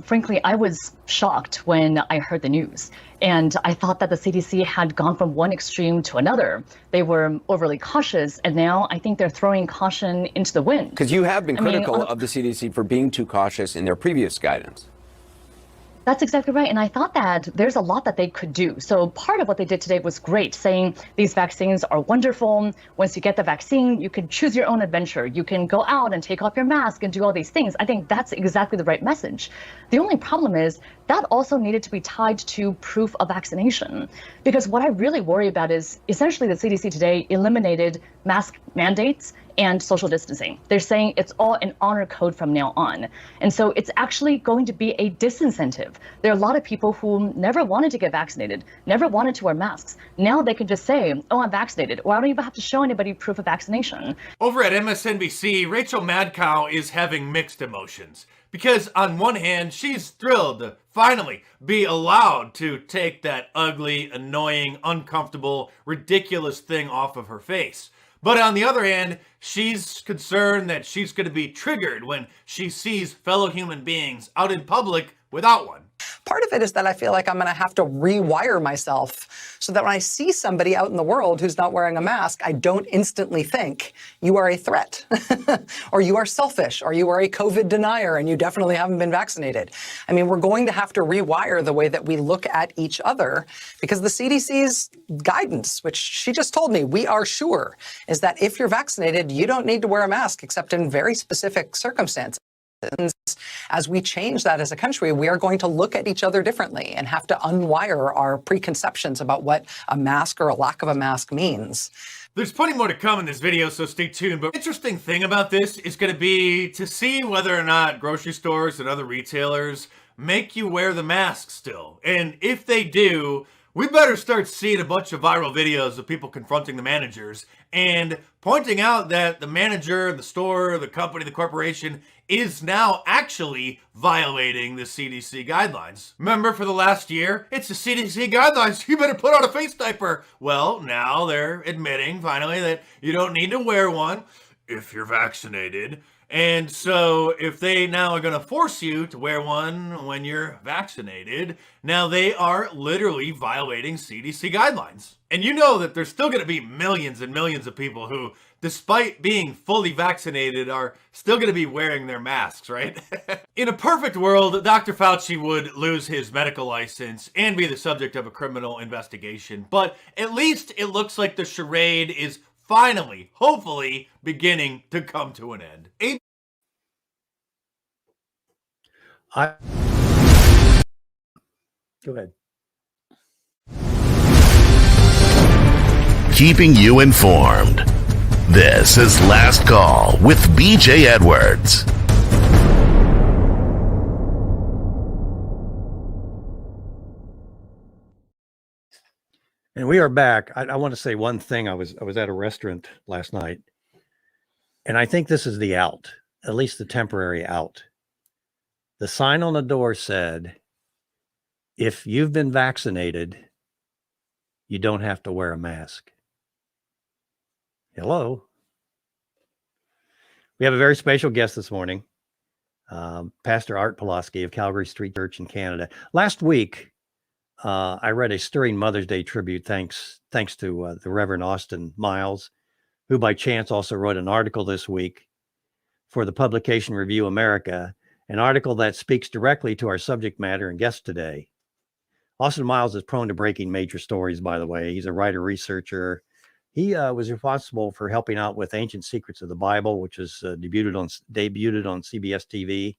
Frankly, I was shocked when I heard the news, and I thought that the CDC had gone from one extreme to another. They were overly cautious, and now I think they're throwing caution into the wind. Because you have been critical of the CDC for being too cautious in their previous guidance. That's exactly right. And I thought that there's a lot that they could do. So part of what they did today was great, saying these vaccines are wonderful. Once you get the vaccine, you can choose your own adventure. You can go out and take off your mask and do all these things. I think that's exactly the right message. The only problem is that also needed to be tied to proof of vaccination. Because what I really worry about is essentially the CDC today eliminated mask mandates and social distancing. They're saying it's all an honor code from now on. And so it's actually going to be a disincentive. There are a lot of people who never wanted to get vaccinated, never wanted to wear masks. Now they can just say, oh, I'm vaccinated, or I don't even have to show anybody proof of vaccination. Over at MSNBC, Rachel Madcow is having mixed emotions. Because on one hand, she's thrilled to finally be allowed to take that ugly, annoying, uncomfortable, ridiculous thing off of her face. But on the other hand, she's concerned that she's going to be triggered when she sees fellow human beings out in public without one. Part of it is that I feel like I'm going to have to rewire myself so that when I see somebody out in the world who's not wearing a mask, I don't instantly think you are a threat or you are selfish or you are a COVID denier and you definitely haven't been vaccinated. I mean, we're going to have to rewire the way that we look at each other because the CDC's guidance, which she just told me, we are sure, is that if you're vaccinated, you don't need to wear a mask except in very specific circumstances. As we change that as a country, we are going to look at each other differently and have to unwire our preconceptions about what a mask or a lack of a mask means. There's plenty more to come in this video, so stay tuned. But the interesting thing about this is going to be to see whether or not grocery stores and other retailers make you wear the mask still. And if they do, we better start seeing a bunch of viral videos of people confronting the managers and pointing out that the manager, the store, the company, the corporation is now actually violating the CDC guidelines. Remember, for the last year, it's the CDC guidelines. You better put on a face diaper. Well, now they're admitting finally that you don't need to wear one if you're vaccinated. And so if they now are going to force you to wear one when you're vaccinated, now they are literally violating CDC guidelines. And you know that there's still going to be millions and millions of people who, despite being fully vaccinated, are still going to be wearing their masks, right? In a perfect world, Dr. Fauci would lose his medical license and be the subject of a criminal investigation. But at least it looks like the charade is finally, hopefully, beginning to come to an end. Go ahead. Keeping you informed. This is Last Call with BJ Edwards. And we are back. I want to say one thing. I was at a restaurant last night, and I think this is the out, at least the temporary out. The sign on the door said, if you've been vaccinated, you don't have to wear a mask. Hello. We have a very special guest this morning, Pastor Art Pawlowski of Calvary Street Church in Canada. Last week, I read a stirring Mother's Day tribute thanks to the Reverend Austin Miles, who by chance also wrote an article this week for the publication Review America, an article that speaks directly to our subject matter and guest today. Austin Miles is prone to breaking major stories, by the way. He's a writer, researcher. He was responsible for helping out with Ancient Secrets of the Bible, which was debuted on CBS TV.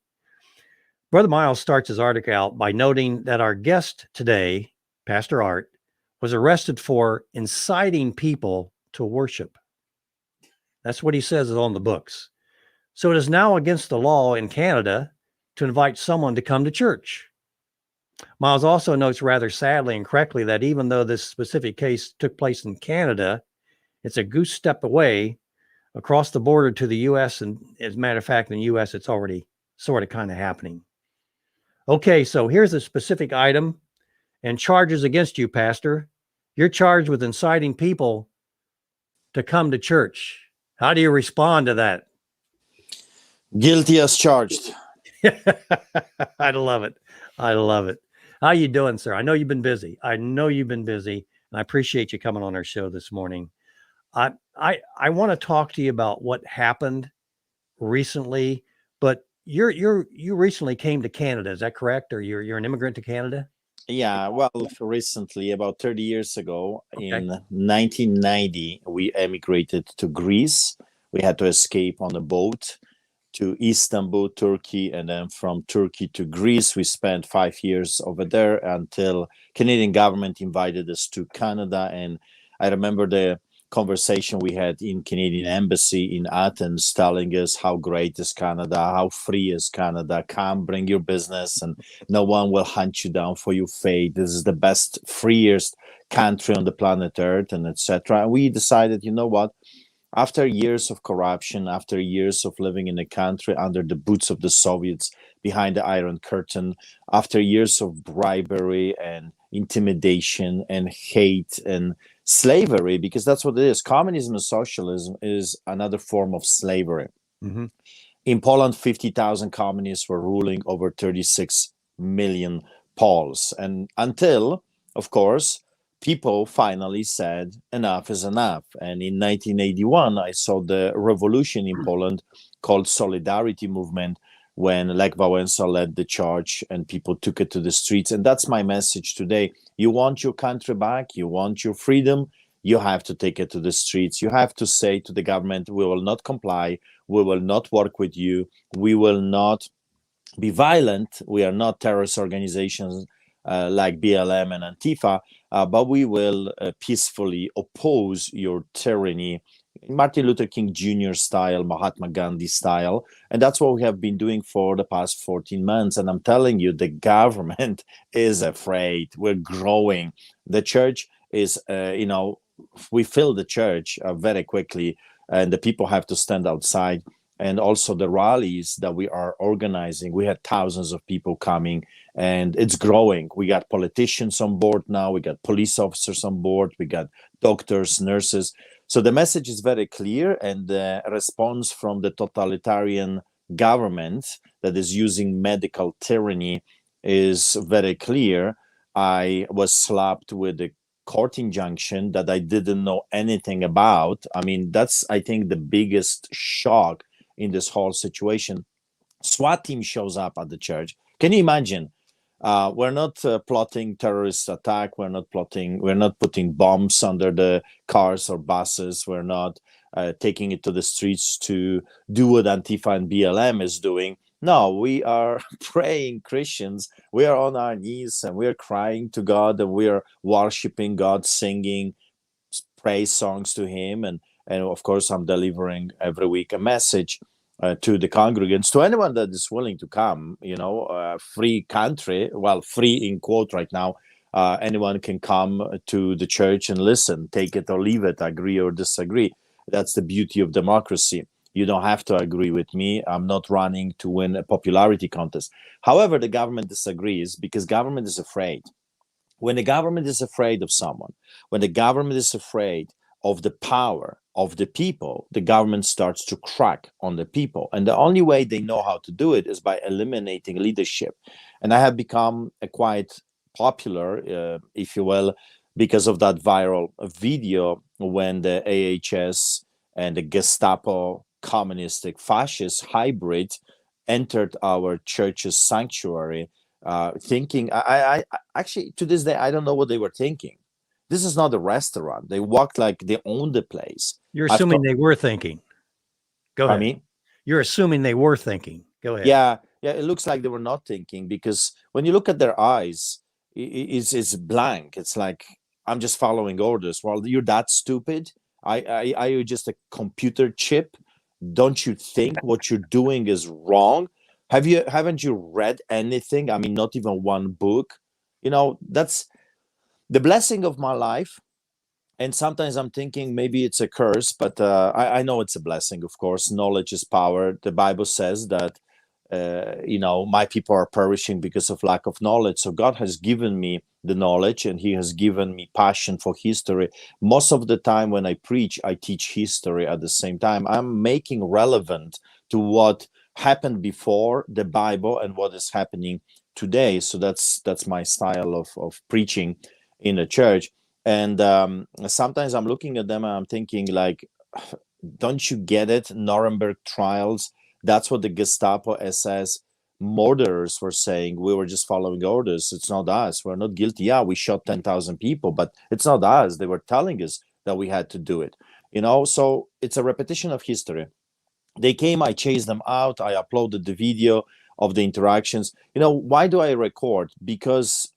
Brother Miles starts his article out by noting that our guest today, Pastor Art, was arrested for inciting people to worship. That's what he says is on the books. So it is now against the law in Canada to invite someone to come to church. Miles also notes rather sadly and correctly that even though this specific case took place in Canada, it's a goose step away across the border to the U.S. And as a matter of fact, in the U.S., it's already sort of kind of happening. Okay, so here's a specific item and charges against you, Pastor. You're charged with inciting people to come to church. How do you respond to that? Guilty as charged. I love it. I love it. How you doing, sir? I know you've been busy. And I appreciate you coming on our show this morning. I want to talk to you about what happened recently, but you recently came to Canada, is that correct? Or you're an immigrant to Canada? Yeah, well, recently, about 30 years ago, Okay. in 1990, we emigrated to Greece. We had to escape on a boat to Istanbul, Turkey, and then from Turkey to Greece. We spent 5 years over there until Canadian government invited us to Canada. And I remember the conversation we had in Canadian embassy in Athens telling us how great is Canada, how free is Canada, come bring your business and no one will hunt you down for your fate. This is the best, freest country on the planet Earth, and etc. And we decided, you know what? After years of corruption, after years of living in a country under the boots of the Soviets, behind the Iron Curtain, after years of bribery and intimidation and hate and slavery, because that's what it is. Communism and socialism is another form of slavery. Mm-hmm. In Poland, 50,000 communists were ruling over 36 million Poles. And until, of course, people finally said enough is enough. And in 1981, I saw the revolution in Poland called Solidarity Movement, when Lech Wałęsa led the charge and people took it to the streets. And that's my message today. You want your country back, you want your freedom, you have to take it to the streets. You have to say to the government, we will not comply, we will not work with you, we will not be violent, we are not terrorist organizations like BLM and Antifa, but we will peacefully oppose your tyranny, Martin Luther King Jr. style, Mahatma Gandhi style. And that's what we have been doing for the past 14 months. And I'm telling you, the government is afraid. We're growing. The church is, we fill the church very quickly, and the people have to stand outside. And also the rallies that we are organizing, we had thousands of people coming, and it's growing. We got politicians on board now, we got police officers on board, we got doctors, nurses. So the message is very clear, and the response from the totalitarian government that is using medical tyranny is very clear. I was slapped with a court injunction that I didn't know anything about. I mean, that's, I think, the biggest shock in this whole situation. SWAT team shows up at the church. Can you imagine? We're not plotting terrorist attack. We're not putting bombs under the cars or buses. We're not taking it to the streets to do what Antifa and BLM is doing. No, we are praying Christians. We are on our knees and we are crying to God, and we are worshiping God, singing praise songs to Him. And of course, I'm delivering every week a message to the congregants, to anyone that is willing to come. Free country, well, free in quote right now. Anyone can come to the church and listen, take it or leave it, agree or disagree. That's the beauty of democracy. You don't have to agree with me. I'm not running to win a popularity contest. However, the government disagrees because government is afraid. When the government is afraid of someone, when the government is afraid of the power of the people, the government starts to crack on the people. And the only way they know how to do it is by eliminating leadership. And I have become a quite popular, if you will, because of that viral video when the AHS and the Gestapo communistic fascist hybrid entered our church's sanctuary, thinking, I actually, to this day, I don't know what they were thinking. This is not a restaurant. They walked like they owned the place. You're assuming they were thinking. Go ahead. I mean, you're assuming they were thinking. Go ahead. Yeah, it looks like they were not thinking, because when you look at their eyes, it's blank. It's like, I'm just following orders. Well, you're that stupid? Are you just a computer chip? Don't you think what you're doing is wrong? Haven't you read anything? I mean, not even one book. That's the blessing of my life. And sometimes I'm thinking maybe it's a curse, but I know it's a blessing, of course. Knowledge is power. The Bible says that, my people are perishing because of lack of knowledge. So God has given me the knowledge, and He has given me passion for history. Most of the time when I preach, I teach history at the same time. I'm making relevant to what happened before the Bible and what is happening today. So that's my style of preaching in the church. And sometimes I'm looking at them and I'm thinking, like, don't you get it? Nuremberg trials, that's what the Gestapo SS murderers were saying. We were just following orders. It's not us. We're not guilty. Yeah, we shot 10,000 people, but it's not us. They were telling us that we had to do it. So it's a repetition of history. They came, I chased them out, I uploaded the video of the interactions. Why do I record? Because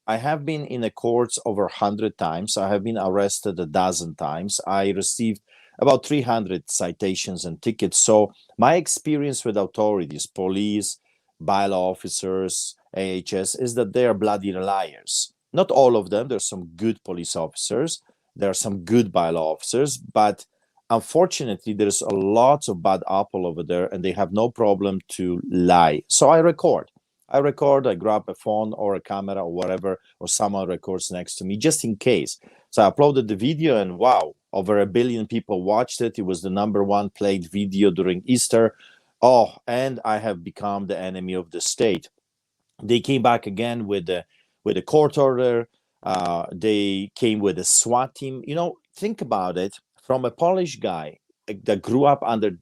I have been in the courts over 100 times. I have been arrested a dozen times. I received about 300 citations and tickets. So my experience with authorities, police, bylaw officers, AHS, is that they are bloody liars. Not all of them. There's some good police officers. There are some good bylaw officers, but unfortunately, there's a lot of bad apple over there, and they have no problem to lie. So I record, I grab a phone or a camera or whatever, or someone records next to me, just in case. So I uploaded the video, and wow, over 1 billion people watched it. It was the #1 played video during Easter. Oh, and I have become the enemy of the state. They came back again with a court order. They came with a SWAT team. Think about it. From a Polish guy that grew up under,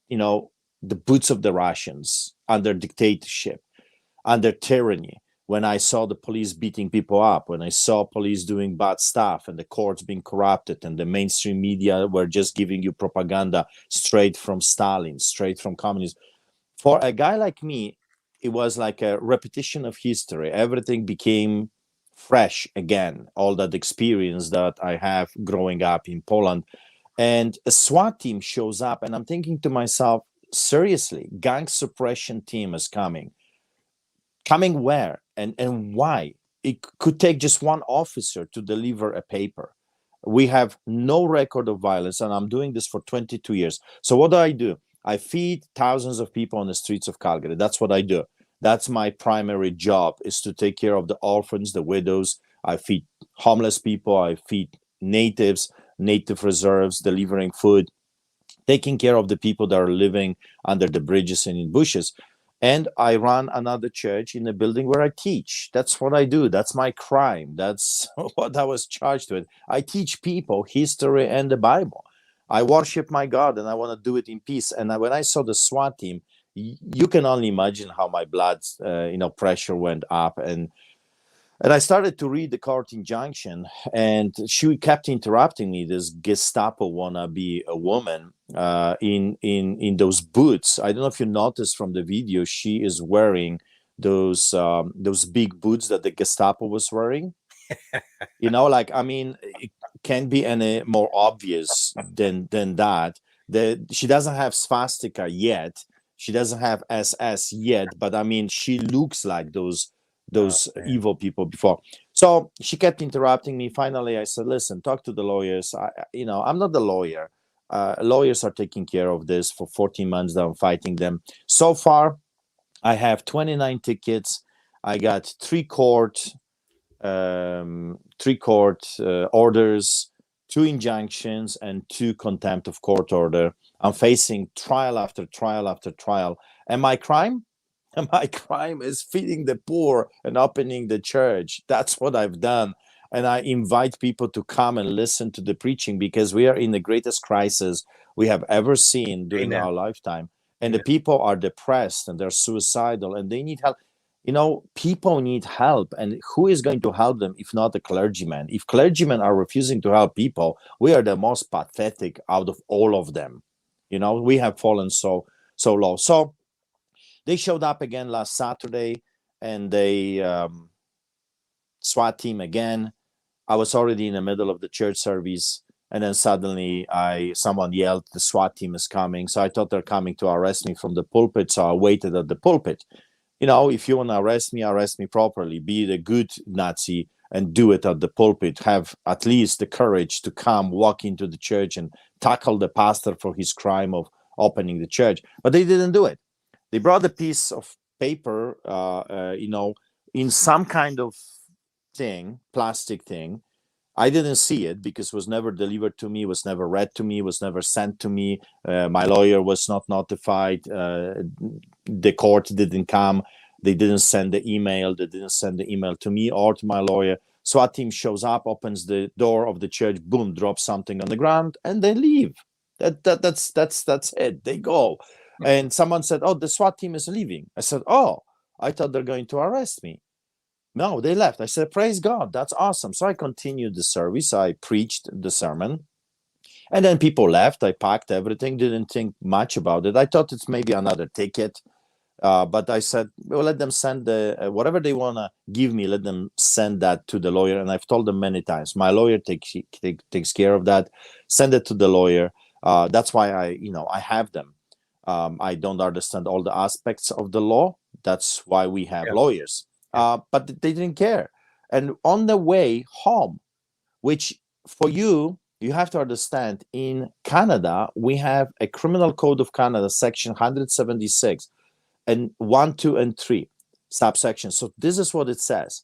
the boots of the Russians, under dictatorship, under tyranny, when I saw the police beating people up, when I saw police doing bad stuff and the courts being corrupted and the mainstream media were just giving you propaganda straight from Stalin, straight from communism. For a guy like me, it was like a repetition of history. Everything became fresh again, all that experience that I have growing up in Poland. And a SWAT team shows up, and I'm thinking to myself, seriously, gang suppression team is coming. Coming where and why? It could take just one officer to deliver a paper. We have no record of violence, and I'm doing this for 22 years. So what do? I feed thousands of people on the streets of Calgary. That's what I do. That's my primary job, is to take care of the orphans, the widows. I feed homeless people. I feed natives, native reserves, delivering food, taking care of the people that are living under the bridges and in bushes. And I run another church in a building where I teach. That's what I do. That's my crime. That's what I was charged with. I teach people history and the Bible. I worship my God, and I want to do it in peace. And when I saw the SWAT team, you can only imagine how my blood, pressure went up. And I started to read the court injunction, and she kept interrupting me. This Gestapo wannabe a woman in those boots. I don't know if you noticed from the video, she is wearing those big boots that the Gestapo was wearing. It can't be any more obvious than that. She doesn't have swastika yet. She doesn't have SS yet, but she looks like those evil people before. So she kept interrupting me. Finally, I said, listen, talk to the lawyers. I'm not the lawyer. Lawyers are taking care of this. For 14 months that I'm fighting them. So far, I have 29 tickets. I got 3 court orders, 2 injunctions, and 2 contempt of court order. I'm facing trial after trial after trial. And my crime? My crime is feeding the poor and opening the church. That's what I've done. And I invite people to come and listen to the preaching, because we are in the greatest crisis we have ever seen during our lifetime. And the people are depressed and they're suicidal and they need help. People need help. And who is going to help them if not the clergyman? If clergymen are refusing to help people, we are the most pathetic out of all of them. We have fallen so low. So they showed up again last Saturday, and they SWAT team again. I was already in the middle of the church service, and then suddenly someone yelled, the SWAT team is coming. So I thought they're coming to arrest me from the pulpit, so I waited at the pulpit. If you want to arrest me properly. Be the good Nazi and do it at the pulpit. Have at least the courage to come, walk into the church and tackle the pastor for his crime of opening the church. But they didn't do it. They brought a piece of paper, in some kind of thing, plastic thing. I didn't see it because it was never delivered to me, was never read to me, was never sent to me. My lawyer was not notified. The court didn't come. They didn't send the email. They didn't send the email to me or to my lawyer. SWAT team shows up, opens the door of the church, boom, drops something on the ground, and they leave. That's it. They go. And someone said, "Oh, the SWAT team is leaving." I said, "Oh, I thought they're going to arrest me." No, they left. I said, "Praise God, that's awesome." So I continued the service. I preached the sermon. And then people left. I packed everything, didn't think much about it. I thought it's maybe another ticket. But I said, well, let them send whatever they want to give me, let them send that to the lawyer. And I've told them many times, my lawyer takes care of that. Send it to the lawyer. That's why I have them. I don't understand all the aspects of the law. That's why we have lawyers. But they didn't care. And on the way home, which for you have to understand, in Canada, we have a Criminal Code of Canada, section 176. And 1, 2, and 3 subsections. So this is what it says.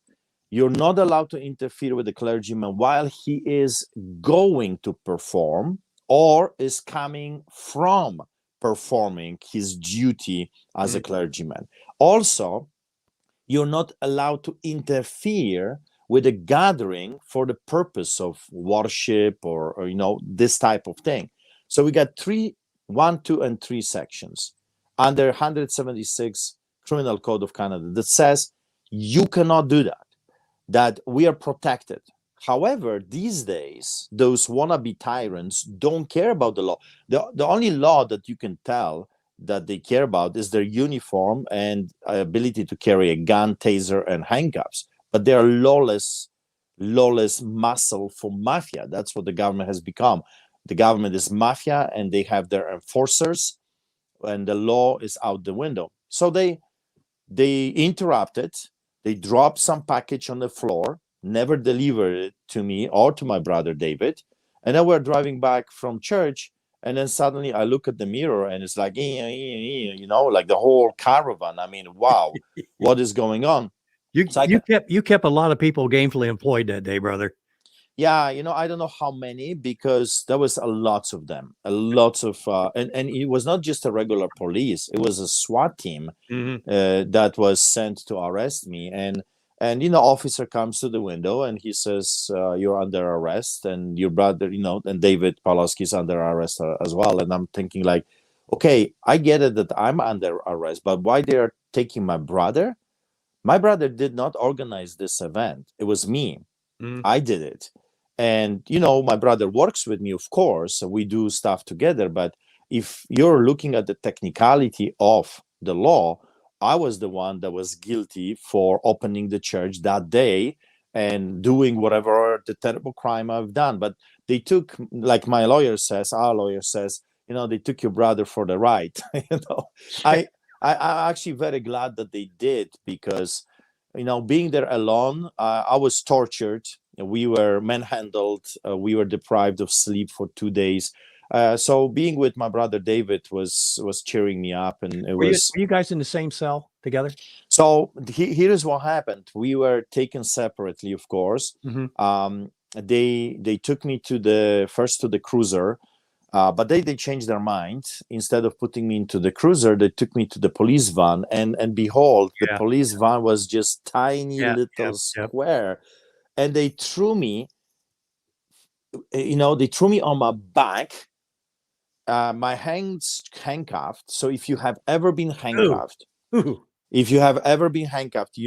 You're not allowed to interfere with the clergyman while he is going to perform or is coming from performing his duty as a clergyman. Also, you're not allowed to interfere with a gathering for the purpose of worship or this type of thing. So we got 1, 2, and 3 sections under 176 Criminal Code of Canada that says you cannot do that, that we are protected. However, these days, those wannabe tyrants don't care about the law. The only law that you can tell that they care about is their uniform and ability to carry a gun, taser, and handcuffs. But they are lawless muscle for mafia. That's what the government has become. The government is mafia, and they have their enforcers, and the law is out the window. So they interrupted. They dropped some package on the floor, never delivered it to me or to my brother David. And then we're driving back from church, and then suddenly I look at the mirror, and it's like, like the whole caravan. I mean, wow, what is going on? You kept a lot of people gainfully employed that day, brother. Yeah, I don't know how many, because there was a lots of them, and it was not just a regular police; it was a SWAT team that was sent to arrest me. And officer comes to the window and he says, "You're under arrest," and your brother, and David Pawlowski is under arrest as well. And I'm thinking, like, okay, I get it that I'm under arrest, but why they're taking my brother? My brother did not organize this event; it was me. I did it. And, my brother works with me, of course, so we do stuff together. But if you're looking at the technicality of the law, I was the one that was guilty for opening the church that day and doing whatever the terrible crime I've done. But they took, like our lawyer says, they took your brother for the ride. I'm actually very glad that they did, because, being there alone, I was tortured. We were manhandled. We were deprived of sleep for 2 days. So being with my brother David was cheering me up, and Were you guys in the same cell together? So here is what happened. We were taken separately, of course. They took me to the cruiser, but they changed their mind. Instead of putting me into the cruiser, they took me to the police van, and behold, the police van was just tiny little square. And they threw me, on my back, my hands handcuffed. So if you have ever been handcuffed, you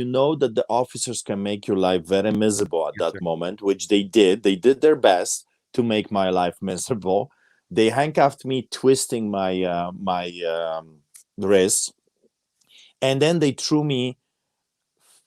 know that the officers can make your life very miserable at that moment, which they did. They did their best to make my life miserable. They handcuffed me, twisting my wrist, and then they threw me,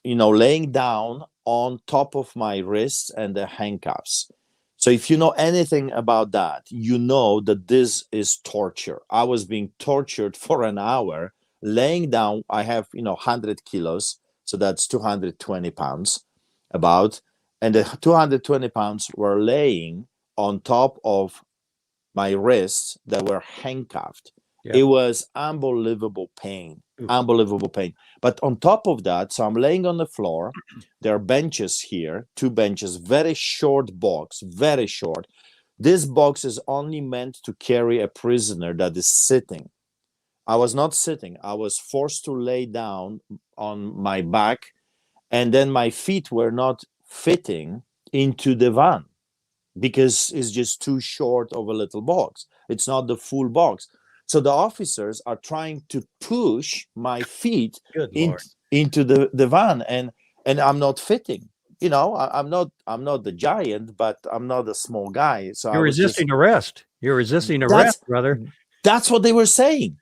laying down on top of my wrists and the handcuffs. So if you know anything about that, you know that this is torture. I was being tortured for an hour, laying down. I have 100 kilos, so that's 220 pounds about, and the 220 pounds were laying on top of my wrists that were handcuffed, Yep. It was unbelievable pain, unbelievable pain. But on top of that, so I'm laying on the floor. There are benches here, 2 benches, very short box, very short. This box is only meant to carry a prisoner that is sitting. I was not sitting. I was forced to lay down on my back, and then my feet were not fitting into the van because it's just too short of a little box. It's not the full box. So the officers are trying to push my feet Good Lord. into the van, and I'm not fitting. You know, I'm not the giant, but I'm not a small guy. So You're resisting arrest. You're resisting arrest, brother. That's what they were saying.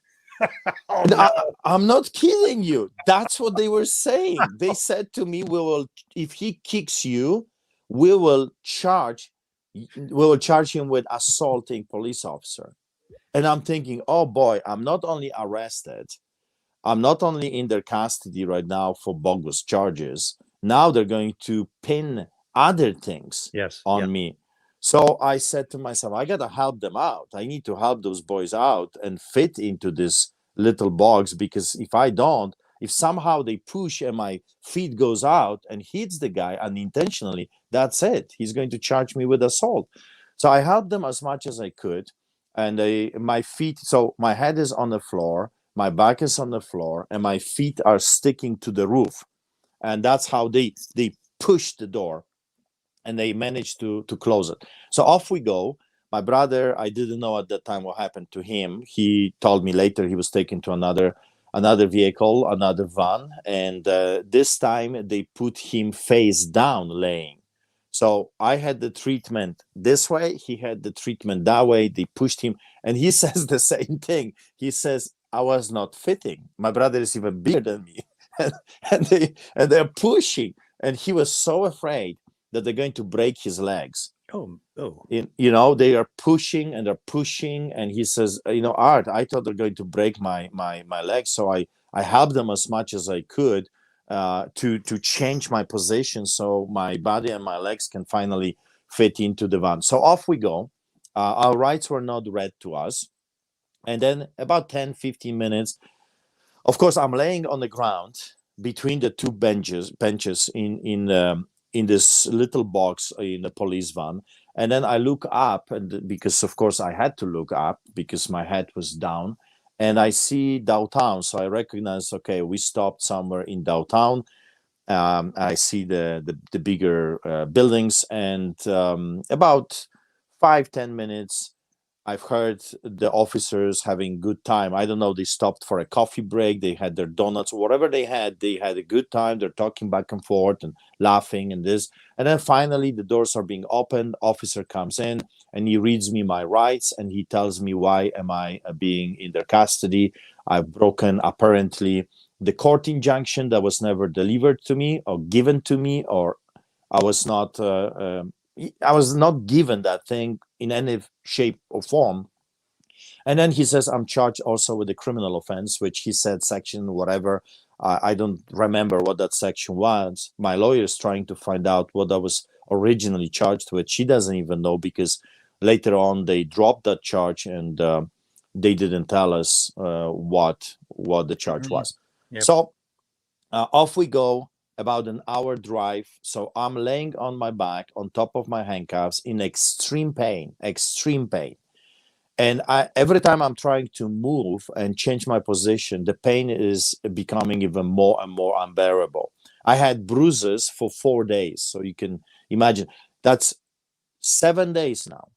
Oh, no. I'm not kidding you. That's what they were saying. They said to me, "We will, if he kicks you, we will charge him with assaulting police officer." And I'm thinking, oh boy, I'm not only arrested, I'm not only in their custody right now for bogus charges. Now they're going to pin other things on me. So I said to myself, I gotta help them out. I need to help those boys out and fit into this little box, because if I don't, if somehow they push and my feet goes out and hits the guy unintentionally, that's it. He's going to charge me with assault. So I helped them as much as I could. And my feet, so my head is on the floor, my back is on the floor, and my feet are sticking to the roof. And that's how they pushed the door, and they managed to close it. So off we go. My brother, I didn't know at that time what happened to him. He told me later he was taken to another vehicle, another van, and this time they put him face down laying. So I had the treatment this way, he had the treatment that way. They pushed him, and he says the same thing. He says, I was not fitting. My brother is even bigger than me. and they're pushing, and he was so afraid that they're going to break his legs. You know, they are pushing and they're pushing, and he says, you know, Art, I thought they're going to break my legs. So I helped them as much as I could to change my position so my body and my legs can finally fit into the van. So off we go. Our rights were not read to us. And then about 10-15 minutes, of course, I'm laying on the ground between the 2 benches in this little box in the police van. And then I look up, and because of course I had to look up because my head was down, and I see downtown. So I recognize, okay, we stopped somewhere in downtown. I see the bigger buildings, and about 5-10 minutes, I've heard the officers having good time. I don't know, they stopped for a coffee break, they had their donuts, whatever they had a good time. They're talking back and forth and laughing and this. And then finally the doors are being opened, officer comes in, and he reads me my rights, and he tells me why am I being in their custody. I've broken, apparently, the court injunction that was never delivered to me or given to me, or I was not given that thing in any shape or form. And then he says, I'm charged also with a criminal offense, which he said section whatever. I don't remember what that section was. My lawyer is trying to find out what I was originally charged with. She doesn't even know, because later on they dropped that charge, and they didn't tell us what the charge was. Yep. So off we go. About an hour drive. So I'm laying on my back on top of my handcuffs in extreme pain. And every time I'm trying to move and change my position, the pain is becoming even more and more unbearable. I had bruises for 4 days. So you can imagine, that's 7 days now.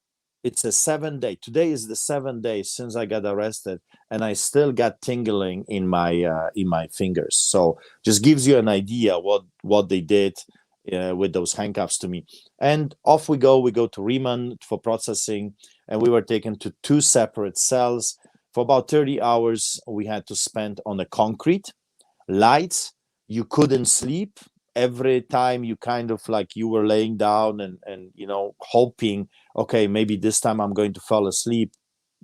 It's a 7-day. Today is the 7th day since I got arrested, and I still got tingling in my fingers. So just gives you an idea what they did with those handcuffs to me. And off we go. We go to remand for processing, and we were taken to 2 separate cells. For about 30 hours, we had to spend on the concrete, lights. You couldn't sleep. Every time you kind of like you were laying down and you know, hoping, okay, maybe this time I'm going to fall asleep.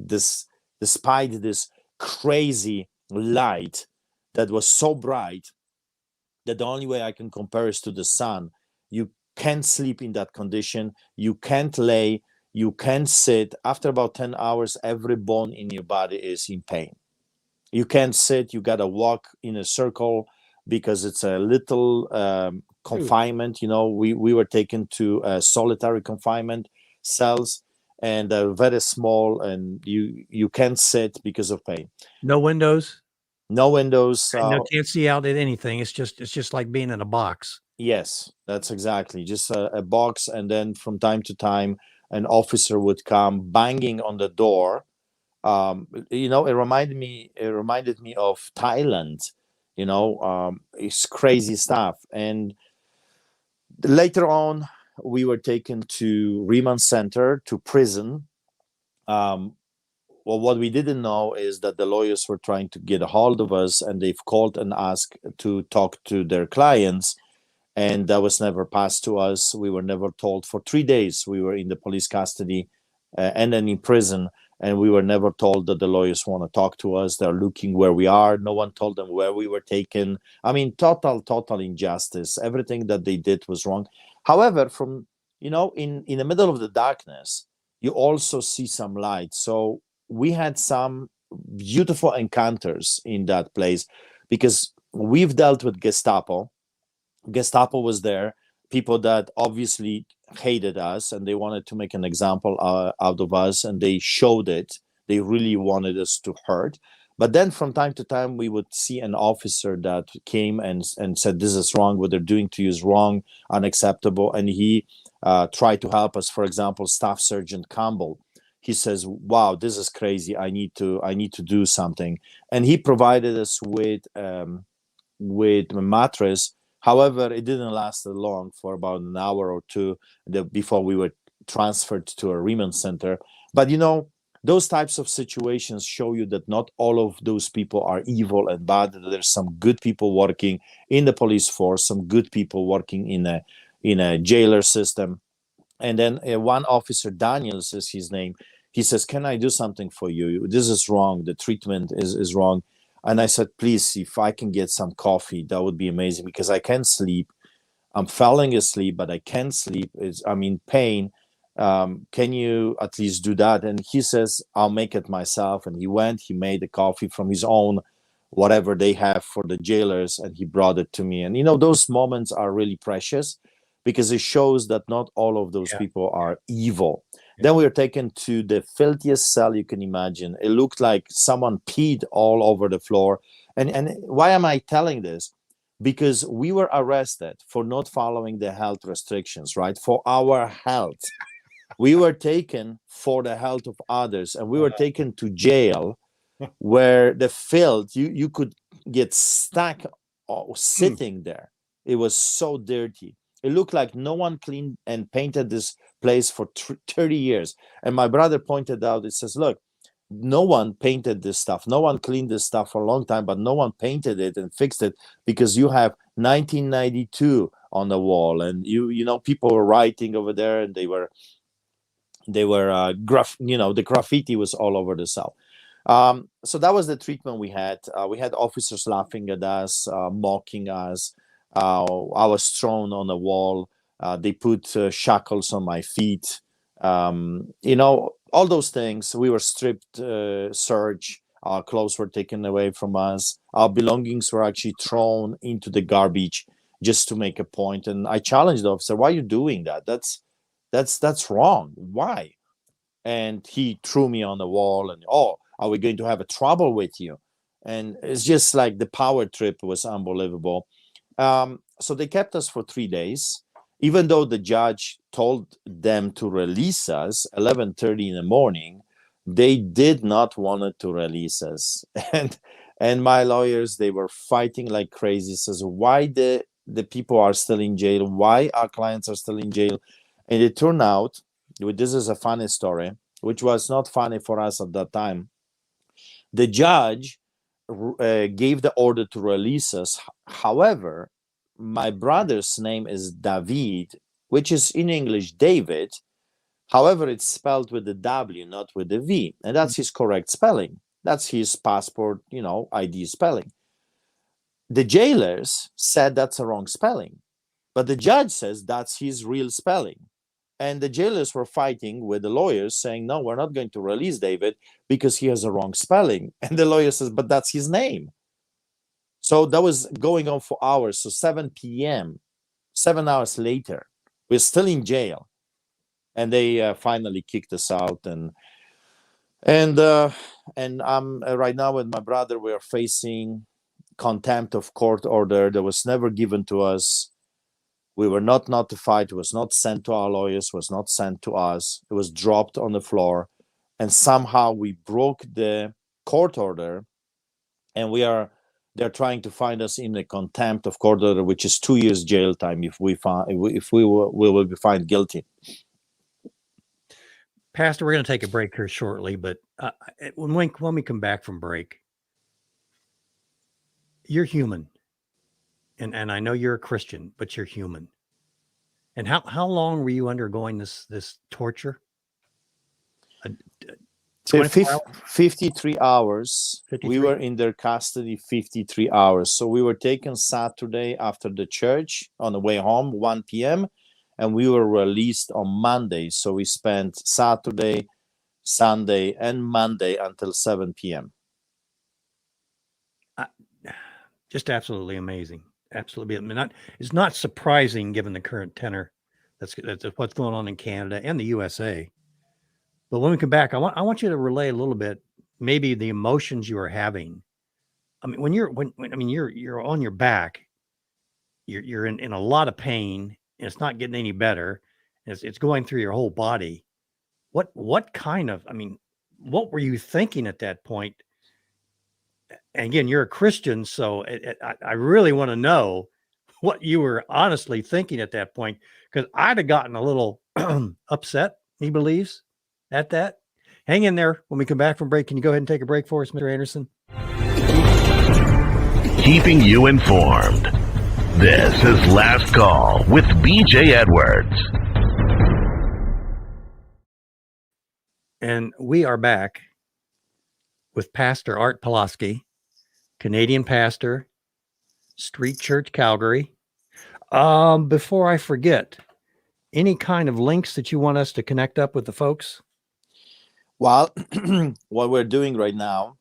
Despite this crazy light that was so bright that the only way I can compare is to the sun. You can't sleep in that condition. You can't lay. You can't sit. After about 10 hours, every bone in your body is in pain. You can't sit. You got to walk in a circle because it's a little confinement. You know, we were taken to solitary confinement cells, and very small, and you can't sit because of pain. No windows, No windows. no, can't see out at anything. It's just like being in a box. Yes, that's exactly just a box, and then from time to time, an officer would come banging on the door. You know, it reminded me of Thailand. You know, it's crazy stuff. And later on, we were taken to remand center, to prison. Well, what we didn't know is that the lawyers were trying to get a hold of us, and they've called and asked to talk to their clients, and that was never passed to us. We were never told. For 3 days we were in the police custody, and then in prison, and we were never told that the lawyers want to talk to us. They're looking where we are. No one told them where we were taken. I mean, total injustice. Everything that they did was wrong. However, from, you know, in the middle of the darkness, you also see some light. So we had some beautiful encounters in that place, because we've dealt with Gestapo. Gestapo was there, people that obviously hated us, and they wanted to make an example out of us, and they showed it. They really wanted us to hurt. But then from time to time, we would see an officer that came and said, this is wrong, what they're doing to you is wrong, unacceptable. And he tried to help us. For example, Staff Sergeant Campbell, he says, wow, this is crazy. I need to do something. And he provided us with a mattress. However, it didn't last long, for about an hour or two before we were transferred to a remand center. But, you know, those types of situations show you that not all of those people are evil and bad. There's some good people working in the police force, some good people working in a jailer system. And then one officer, Daniels is his name, he says, can I do something for you? This is wrong. The treatment is wrong. And I said, please, if I can get some coffee, that would be amazing, because I can't sleep. I'm falling asleep, but I can't sleep. I'm in pain. Can you at least do that? And he says, I'll make it myself. And he made the coffee from his own, whatever they have for the jailers, and he brought it to me. And, you know, those moments are really precious, because it shows that not all of those people are evil. Then we were taken to the filthiest cell you can imagine. It looked like someone peed all over the floor. And why am I telling this? Because we were arrested for not following the health restrictions, right? For our health. We were taken for the health of others, and we were taken to jail where the filth, you could get stuck sitting there. It was so dirty. It looked like no one cleaned and painted this place for 30 years. And my brother pointed out, it says, look, no one painted this stuff. No one cleaned this stuff for a long time, but no one painted it and fixed it, because you have 1992 on the wall. And you know, people were writing over there, and the graffiti was all over the cell. So that was the treatment we had. We had officers laughing at us, mocking us. I was thrown on the wall. They put shackles on my feet. You know, all those things. We were stripped, searched. Our clothes were taken away from us. Our belongings were actually thrown into the garbage just to make a point. And I challenged the officer, why are you doing that? That's wrong. Why? And he threw me on the wall, and, oh, are we going to have a trouble with you? And it's just like the power trip was unbelievable. So they kept us for 3 days, even though the judge told them to release us 11:30 in the morning. They did not want to release us. And my lawyers, they were fighting like crazy. Says, why the people are still in jail? Why our clients are still in jail? And it turned out, this is a funny story, which was not funny for us at that time. The judge gave the order to release us. However, my brother's name is David, which is in English David. However, it's spelled with the W, not with the V. And that's his correct spelling. That's his passport, ID spelling. The jailers said that's a wrong spelling. But the judge says that's his real spelling. And the jailers were fighting with the lawyers saying, no, we're not going to release David because he has a wrong spelling. And the lawyer says, but that's his name. So that was going on for hours. So 7 p.m., 7 hours later, we're still in jail. And they finally kicked us out. And I'm right now with my brother, we are facing contempt of court order that was never given to us. We were not notified. It was not sent to our lawyers, was not sent to us. It was dropped on the floor. And somehow we broke the court order, and they're trying to find us in a contempt of court order, which is 2 years jail time if we will be found guilty. Pastor, we're going to take a break here shortly, but when we come back from break, you're human. And I know you're a Christian, but you're human. And how long were you undergoing this torture? 53 hours. 53? We were in their custody 53 hours. So we were taken Saturday after the church on the way home, 1 p.m., and we were released on Monday. So we spent Saturday, Sunday, and Monday until 7 p.m. Just absolutely amazing. Absolutely. I mean, it's not surprising given the current tenor. That's what's going on in Canada and the USA. But when we come back, I want you to relay a little bit, maybe the emotions you are having. I mean, when you're on your back, you're in a lot of pain, and it's not getting any better. It's going through your whole body. What were you thinking at that point? And again, you're a Christian, so I really want to know what you were honestly thinking at that point, because I'd have gotten a little upset, he believes, at that. Hang in there. When we come back from break, can you go ahead and take a break for us, Mr. Anderson? Keeping you informed. This is Last Call with BJ Edwards. And we are back with Pastor Art Pawlowski, Canadian pastor, Street Church, Calgary. Before I forget, any kind of links that you want us to connect up with the folks? Well, what we're doing right now,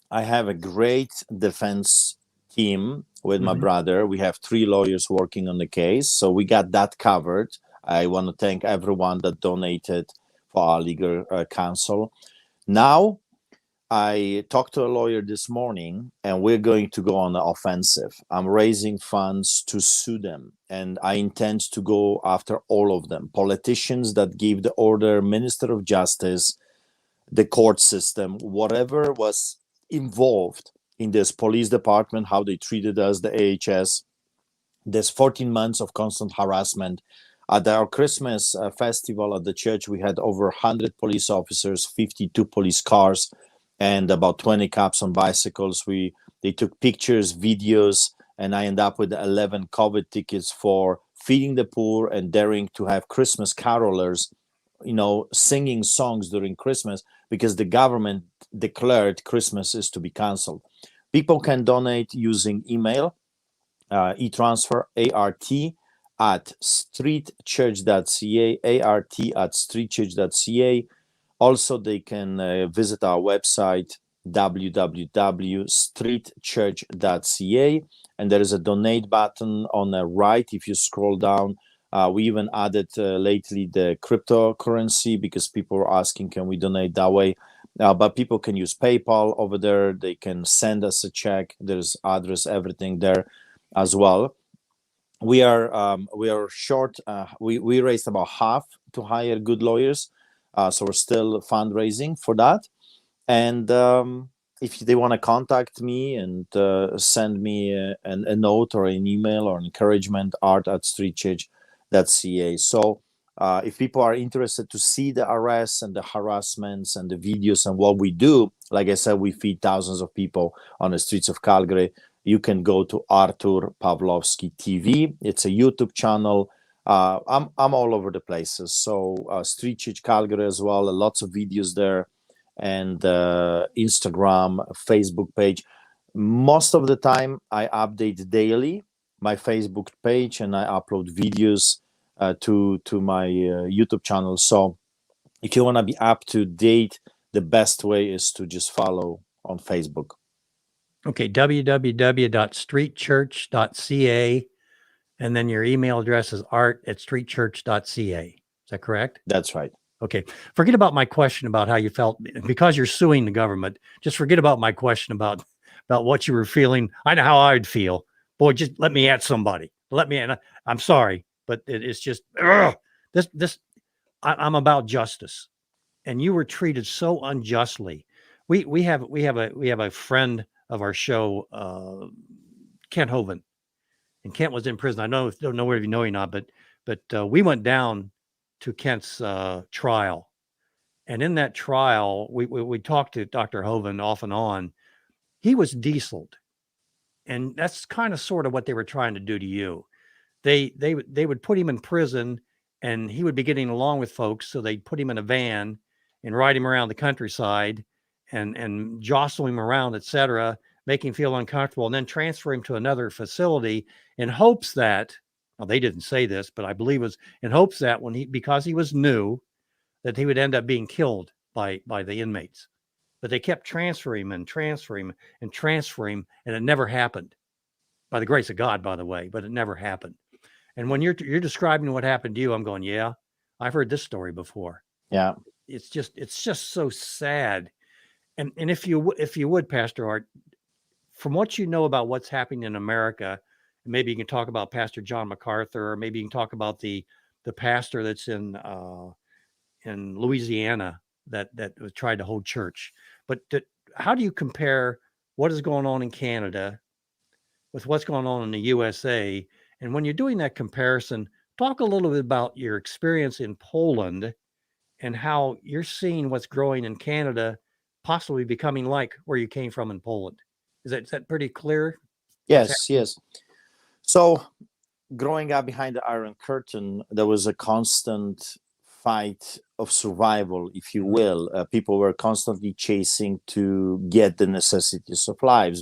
I have a great defense team with my brother. We have 3 lawyers working on the case, so we got that covered. I want to thank everyone that donated for our legal counsel. Now, I talked to a lawyer this morning, and we're going to go on the offensive. I'm raising funds to sue them, and I intend to go after all of them. Politicians that give the order, Minister of Justice, the court system, whatever was involved in this police department, how they treated us, the AHS. There's 14 months of constant harassment. At our Christmas festival at the church, we had over 100 police officers, 52 police cars, and about 20 cops on bicycles. They took pictures, videos, and I ended up with 11 COVID tickets for feeding the poor and daring to have Christmas carolers, singing songs during Christmas, because the government declared Christmas is to be canceled. People can donate using email, e-transfer, art@streetchurch.ca, art@streetchurch.ca. Also, they can visit our website, www.streetchurch.ca, and there is a donate button on the right. If you scroll down, we even added lately the cryptocurrency, because people were asking, can we donate that way? But people can use PayPal over there. They can send us a check. There's address, everything there as well. We are short. We raised about half to hire good lawyers. So we're still fundraising for that. And if they want to contact me and send me a note or an email or encouragement, art@streetchurch.ca. So if people are interested to see the arrests and the harassments and the videos and what we do, like I said, we feed thousands of people on the streets of Calgary. You can go to Artur Pawlowski TV. It's a YouTube channel. I'm all over the places. So Street Church Calgary as well. Lots of videos there, and Instagram, Facebook page. Most of the time, I update daily my Facebook page, and I upload videos to my YouTube channel. So if you want to be up to date, the best way is to just follow on Facebook. Okay, www.streetchurch.ca, and then your email address is art@streetchurch.ca. Is that correct? That's right. Okay. Forget about my question about how you felt because you're suing the government. Just forget about my question about what you were feeling. I know how I'd feel. Boy, just let me at somebody. Let me in. I'm sorry, but it's just I'm about justice, and you were treated so unjustly. We have a friend of our show, Kent Hovind, and Kent was in prison. I don't know whether you know or not, but we went down to Kent's trial, and in that trial, we talked to Dr. Hovind off and on. He was dieseled, and that's kind of sort of what they were trying to do to you. They would put him in prison, and he would be getting along with folks, so they'd put him in a van and ride him around the countryside and jostle him around, etc., make him feel uncomfortable, and then transfer him to another facility in hopes that, well, they didn't say this, but I believe it was in hopes that because he was new, that he would end up being killed by the inmates. But they kept transferring him, and it never happened. By the grace of God, by the way, but it never happened. And when you're describing what happened to you, I'm going, yeah, I've heard this story before. Yeah. It's just so sad. And if you would, Pastor Art, from what you know about what's happening in America, maybe you can talk about Pastor John MacArthur, or maybe you can talk about the pastor that's in Louisiana that tried to hold church. But how do you compare what is going on in Canada with what's going on in the USA? And when you're doing that comparison, talk a little bit about your experience in Poland and how you're seeing what's growing in Canada, possibly becoming like where you came from in Poland. Is that pretty clear? Yes. So growing up behind the Iron Curtain, there was a constant fight of survival, if you will. People were constantly chasing to get the necessities of life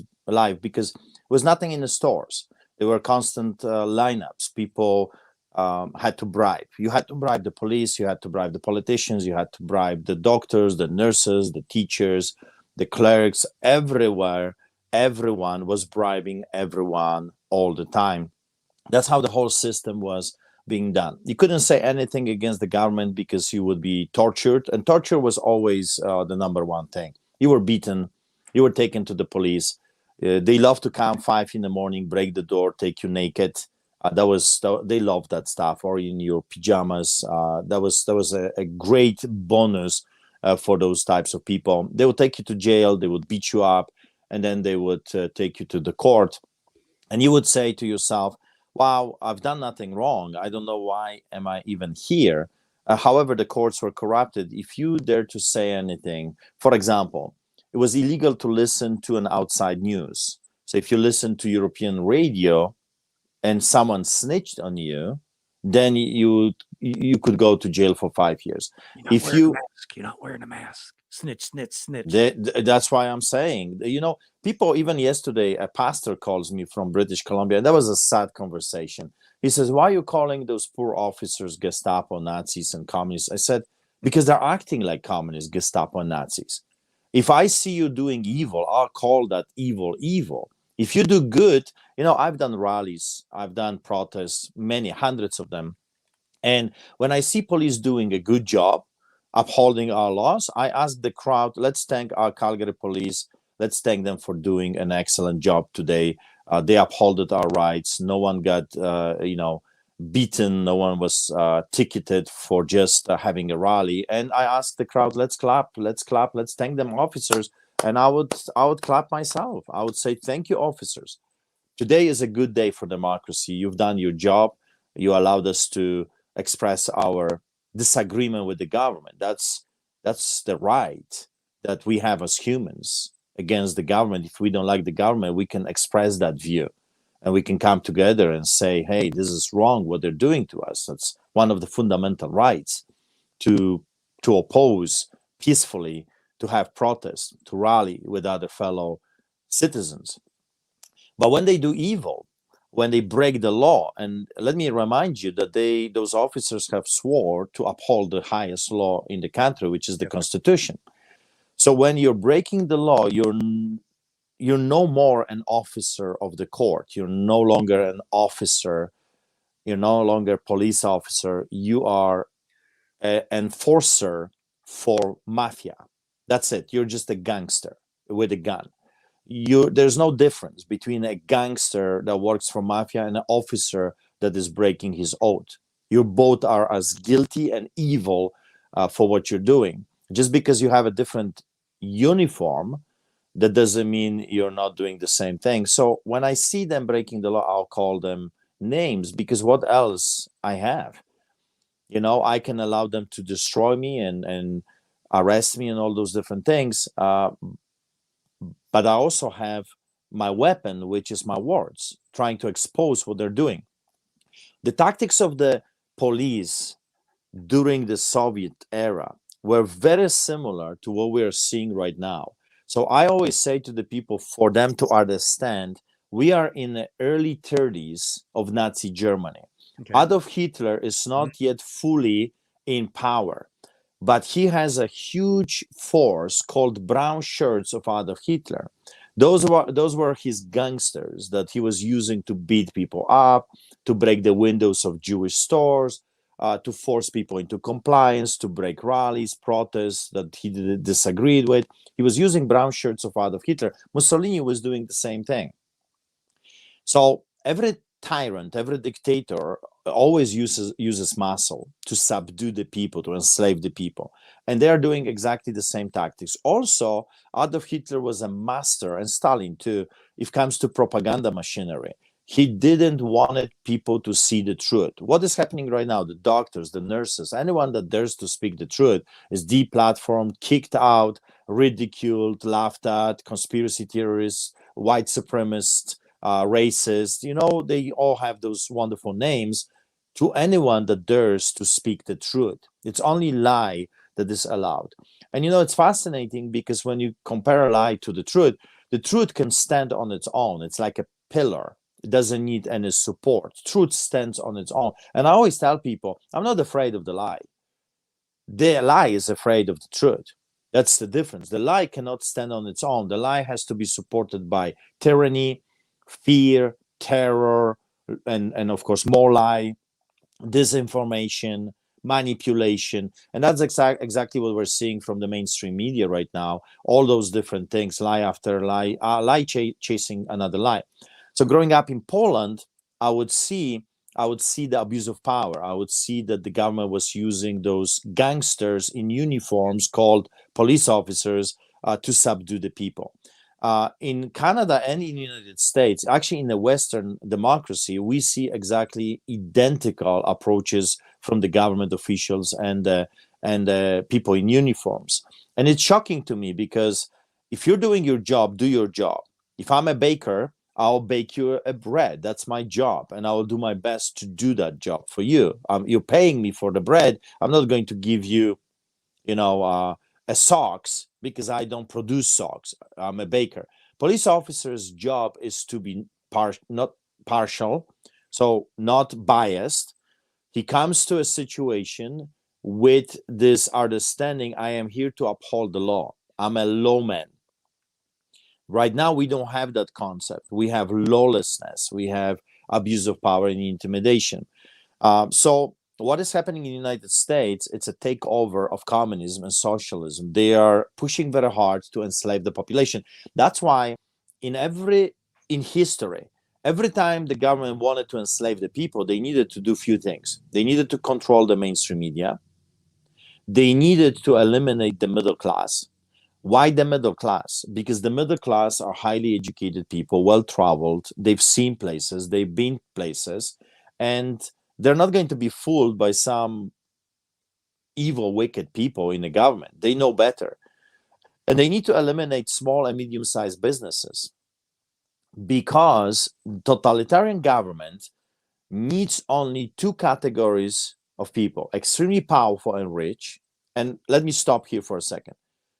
because there was nothing in the stores. There were constant lineups. People had to bribe. You had to bribe the police. You had to bribe the politicians. You had to bribe the doctors, the nurses, the teachers, the clerics. Everywhere, everyone was bribing everyone all the time. That's how the whole system was being done. You couldn't say anything against the government because you would be tortured, and torture was always the number one thing. You were beaten, you were taken to the police. They love to come 5 a.m, break the door, take you naked. They loved that stuff, or in your pajamas. That was a great bonus for those types of people. They would take you to jail, they would beat you up, and then they would take you to the court, and you would say to yourself, wow, I've done nothing wrong. I don't know why am I even here. However, the courts were corrupted. If you dare to say anything, for example, it was illegal to listen to an outside news. So if you listen to European radio and someone snitched on you, then you could go to jail for 5 years. You're not wearing a mask. Snitch, snitch, snitch. That's why I'm saying, people, even yesterday, a pastor calls me from British Columbia, and that was a sad conversation. He says, why are you calling those poor officers Gestapo, Nazis, and communists? I said, because they're acting like communists, Gestapo, and Nazis. If I see you doing evil, I'll call that evil, evil. If you do good, I've done rallies, I've done protests, many, hundreds of them. And when I see police doing a good job, upholding our laws, I ask the crowd, let's thank our Calgary police. Let's thank them for doing an excellent job today. They upholded our rights. No one got, beaten. No one was ticketed for just having a rally. And I asked the crowd, let's clap, let's thank them, officers. And I would clap myself. I would say, thank you, officers. Today is a good day for democracy. You've done your job. You allowed us to express our disagreement with the government. That's the right that we have as humans against the government. If we don't like the government, we can express that view, and we can come together and say, hey, this is wrong what they're doing to us. That's one of the fundamental rights, to oppose peacefully, to have protests, to rally with other fellow citizens. But when they do evil, when they break the law. And let me remind you that those officers have swore to uphold the highest law in the country, which is the Constitution. So when you're breaking the law, you're no more an officer of the court. You're no longer an officer. You're no longer a police officer. You are an enforcer for mafia. That's it. You're just a gangster with a gun. There's no difference between a gangster that works for mafia and an officer that is breaking his oath. You both are as guilty and evil for what you're doing. Just because you have a different uniform, that doesn't mean you're not doing the same thing. So when I see them breaking the law, I'll call them names, because what else I have? I can allow them to destroy me and arrest me and all those different things. But I also have my weapon, which is my words, trying to expose what they're doing. The tactics of the police during the Soviet era were very similar to what we are seeing right now. So I always say to the people, for them to understand, we are in the early 30s of Nazi Germany. Okay. Adolf Hitler is not yet fully in power, but he has a huge force called brown shirts of Adolf Hitler. Those were his gangsters that he was using to beat people up, to break the windows of Jewish stores, to force people into compliance, to break rallies, protests that he disagreed with. He was using brown shirts of Adolf Hitler. Mussolini was doing the same thing. So every tyrant, every dictator always uses muscle to subdue the people, to enslave the people. And they are doing exactly the same tactics. Also, Adolf Hitler was a master, and Stalin too, if it comes to propaganda machinery. He didn't want people to see the truth. What is happening right now? The doctors, the nurses, anyone that dares to speak the truth is deplatformed, kicked out, ridiculed, laughed at, conspiracy theorists, white supremacists, racist. They all have those wonderful names to anyone that dares to speak the truth. It's only lie that is allowed. And it's fascinating, because when you compare a lie to the truth can stand on its own. It's like a pillar. It doesn't need any support. Truth stands on its own. And I always tell people, I'm not afraid of the lie. The lie is afraid of the truth. That's the difference. The lie cannot stand on its own. The lie has to be supported by tyranny, fear, terror, and of course, more lie, disinformation, manipulation. And that's exactly what we're seeing from the mainstream media right now. All those different things, lie after lie, chasing another lie. So growing up in Poland, I would see the abuse of power. I would see that the government was using those gangsters in uniforms called police officers to subdue the people. In Canada and in the United States, actually in the Western democracy, we see exactly identical approaches from the government officials and people in uniforms. And it's shocking to me, because if you're doing your job, do your job. If I'm a baker, I'll bake you a bread. That's my job, and I will do my best to do that job for you. You're paying me for the bread. I'm not going to give you, a socks, because I don't produce socks. I'm a baker. Police officer's job is to be not partial, so not biased. He comes to a situation with this understanding: I am here to uphold the law. I'm a lawman. Right now, we don't have that concept. We have lawlessness. We have abuse of power and intimidation. So what is happening in the United States, it's a takeover of communism and socialism. They are pushing very hard to enslave the population. That's why in history, every time the government wanted to enslave the people, they needed to do few things. They needed to control the mainstream media. They needed to eliminate the middle class. Why the middle class? Because the middle class are highly educated people, well-traveled. They've seen places, they've been places, and they're not going to be fooled by some evil, wicked people in the government. They know better. And they need to eliminate small and medium-sized businesses, because totalitarian government needs only two categories of people: extremely powerful and rich. And let me stop here for a second.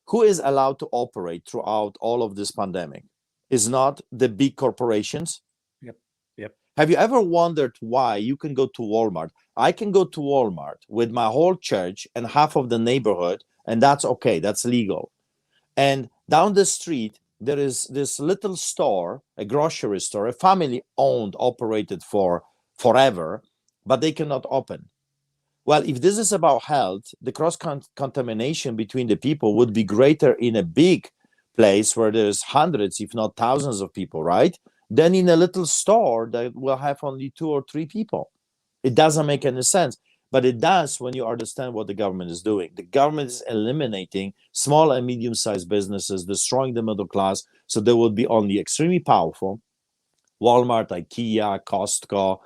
Who is allowed to operate throughout all of this pandemic? Is not the big corporations? Yep. Have you ever wondered why you can go to Walmart? I can go to Walmart with my whole church and half of the neighborhood, and that's okay, that's legal. And down the street, there is this little store, a grocery store, a family owned, operated for forever, but they cannot open. Well, if this is about health, the cross contamination between the people would be greater in a big place where there's hundreds, if not thousands of people, right? Than in a little store that will have only 2 or 3 people. It doesn't make any sense, but it does when you understand what the government is doing. The government is eliminating small and medium-sized businesses, destroying the middle class, so they will be only extremely powerful. Walmart, IKEA, Costco,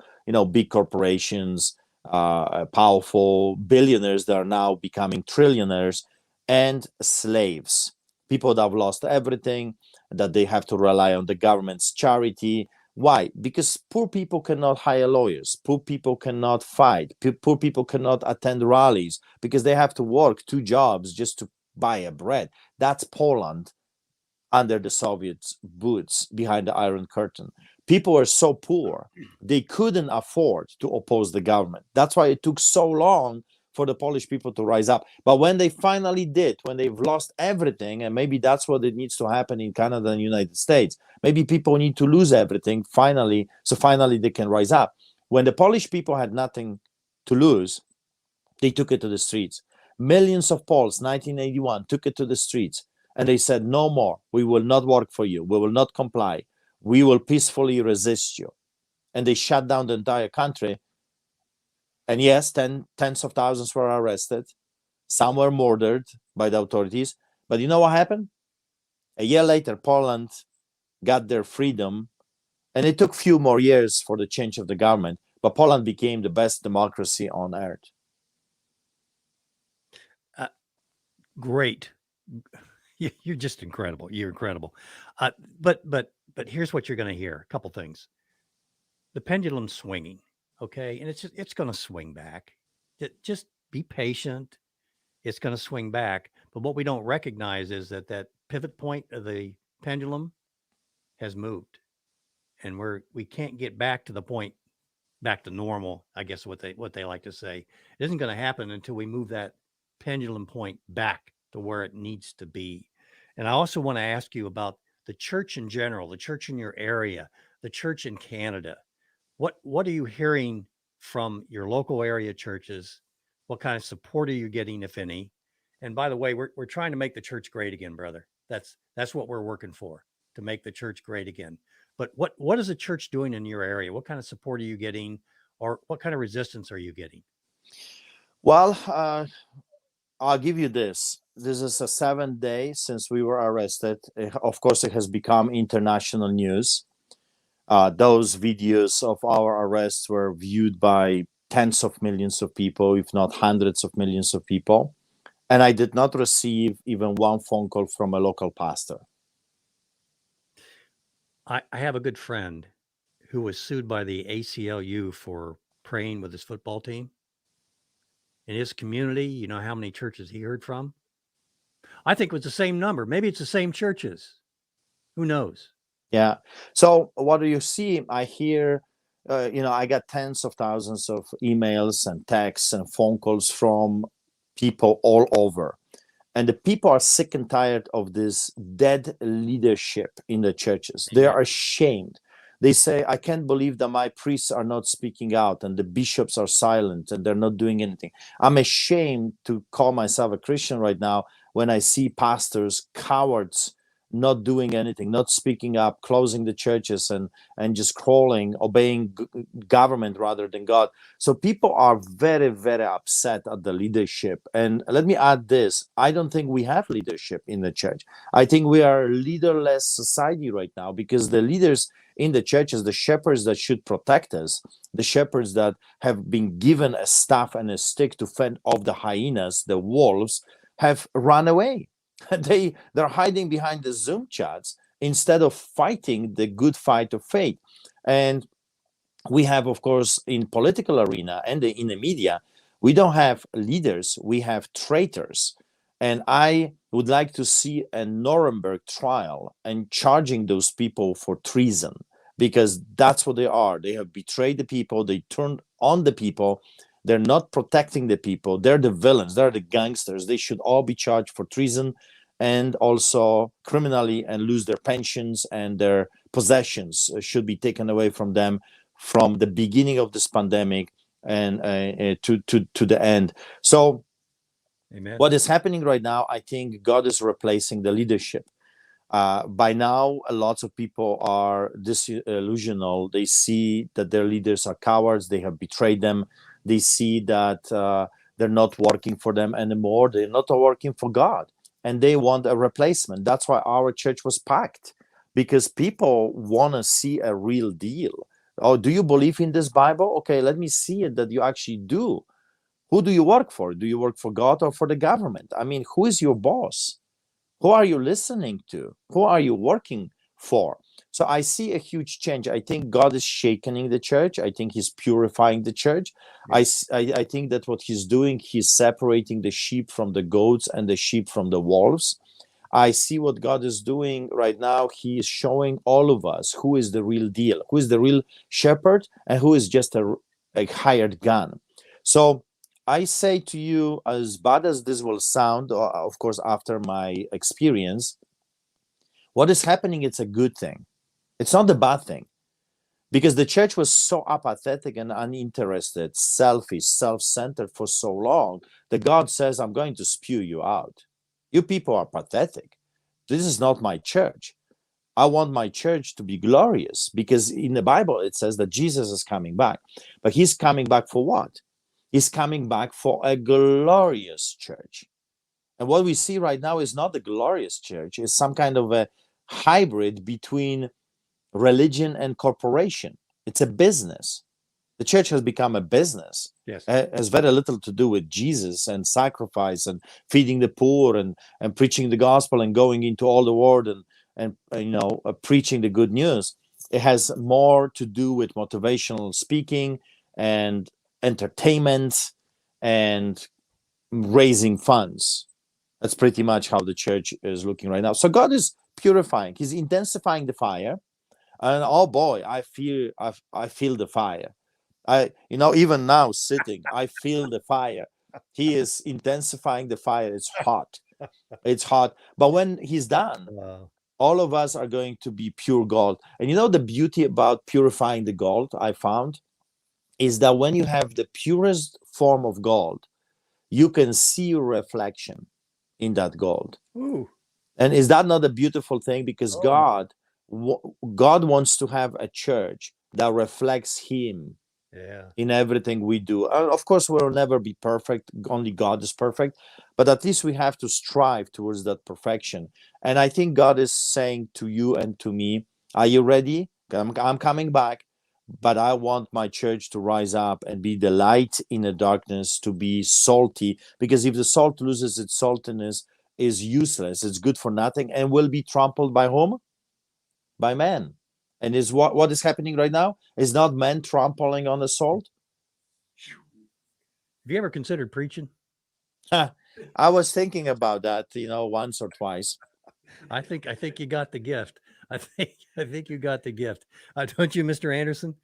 big corporations, powerful billionaires that are now becoming trillionaires, and slaves, people that have lost everything, that they have to rely on the government's charity. Why? Because poor people cannot hire lawyers, poor people cannot fight, poor people cannot attend rallies because they have to work 2 jobs just to buy a bread. That's Poland under the Soviet boots behind the Iron Curtain. People were so poor, they couldn't afford to oppose the government. That's why it took so long for the Polish people to rise up. But when they finally did, when they've lost everything, and maybe that's what it needs to happen in Canada and United States, maybe people need to lose everything finally, so finally they can rise up. When the Polish people had nothing to lose, they took it to the streets. Millions of Poles, 1981, took it to the streets, and they said, no more, we will not work for you, we will not comply, we will peacefully resist you. And they shut down the entire country. And yes, tens of thousands were arrested. Some were murdered by the authorities. But you know what happened? A year later, Poland got their freedom. And it took a few more years for the change of the government. But Poland became the best democracy on earth. Great. You're just incredible. You're incredible. But here's what you're going to hear. A couple things. The pendulum's swinging. Okay. And it's going to swing back. Just be patient. It's going to swing back. But what we don't recognize is that pivot point of the pendulum has moved, and we can't get back to the point, back to normal, I guess what they like to say. It isn't going to happen until we move that pendulum point back to where it needs to be. And I also want to ask you about the church in general, the church in your area, the church in Canada. What are you hearing from your local area churches? What kind of support are you getting, if any? And by the way, we're trying to make the church great again, brother. That's what we're working for, to make the church great again. But what is the church doing in your area? What kind of support are you getting, or what kind of resistance are you getting? Well, I'll give you this. This is a 7th day since we were arrested. Of course, it has become international news. Those videos of our arrests were viewed by tens of millions of people, if not hundreds of millions of people. And I did not receive even one phone call from a local pastor. I have a good friend who was sued by the ACLU for praying with his football team. In his community, you know how many churches he heard from? I think it was the same number. Maybe it's the same churches. Who knows? Yeah. So what do you see? I hear, I got tens of thousands of emails and texts and phone calls from people all over. And the people are sick and tired of this dead leadership in the churches. They are ashamed. They say, I can't believe that my priests are not speaking out and the bishops are silent and they're not doing anything. I'm ashamed to call myself a Christian right now when I see pastors, cowards, not doing anything, not speaking up, closing the churches and just crawling, obeying government rather than God. So people are very, very upset at the leadership. And let me add this. I don't think we have leadership in the church. I think we are a leaderless society right now, because the leaders in the churches, the shepherds that should protect us, the shepherds that have been given a staff and a stick to fend off the hyenas, the wolves, have run away. They're hiding behind the Zoom chats instead of fighting the good fight of faith. And we have, of course, in political arena and in the media, we don't have leaders, we have traitors. And I would like to see a Nuremberg trial and charging those people for treason because that's what they are. They have betrayed the people. They turned on the people. They're not protecting the people. They're the villains. They're the gangsters. They should all be charged for treason and also criminally, and lose their pensions, and their possessions should be taken away from them from the beginning of this pandemic and to the end. So Amen. what is happening right now, I think God is replacing the leadership. By now, lots of people are disillusional. They see that their leaders are cowards. They have betrayed them. They see that they're not working for them anymore. They're not working for God, and they want a replacement. That's why our church was packed, because people want to see a real deal. Oh, do you believe in this Bible? Okay, let me see it that you actually do. Who do you work for? Do you work for God or for the government? I mean, who is your boss? Who are you listening to? Who are you working for? So I see a huge change. I think God is shaking the church. I think he's purifying the church. I think that what he's doing, he's separating the sheep from the goats and the sheep from the wolves. I see what God is doing right now. He is showing all of us who is the real deal, who is the real shepherd, and who is just a hired gun. So I say to you, as bad as this will sound, of course, after my experience, what is happening, it's a good thing. It's not a bad thing, because the church was so apathetic and uninterested, selfish, self-centered for so long that God says, I'm going to spew you out. You people are pathetic. This is not my church. I want my church to be glorious, because in the Bible, it says that Jesus is coming back. But he's coming back for what? He's coming back for a glorious church. And what we see right now is not a glorious church. It's some kind of a hybrid between religion and corporation. It's a business. The church has become a business. Yes. It has very little to do with Jesus and sacrifice and feeding the poor and preaching the gospel and going into all the world and preaching the good news. It has more to do with motivational speaking and entertainment and raising funds. That's pretty much how the church is looking right now. So God is purifying. He's intensifying the fire. And oh boy, I feel the fire. Even now sitting, I feel the fire. He is intensifying the fire. It's hot. It's hot. But when he's done, all of us are going to be pure gold. And the beauty about purifying the gold, I found, is that when you have the purest form of gold, you can see your reflection in that gold. Ooh. And is that not a beautiful thing? Because God wants to have a church that reflects him in everything we do. Of course, we'll never be perfect. Only God is perfect. But at least we have to strive towards that perfection. And I think God is saying to you and to me, are you ready? I'm coming back. But I want my church to rise up and be the light in the darkness, to be salty. Because if the salt loses its saltiness, is useless. It's good for nothing and will be trampled by whom? By man. And is what is happening right now? Is not men trampling on the salt? Have you ever considered preaching? I was thinking about that, once or twice. I think you got the gift. I think you got the gift. Don't you, Mr. Anderson?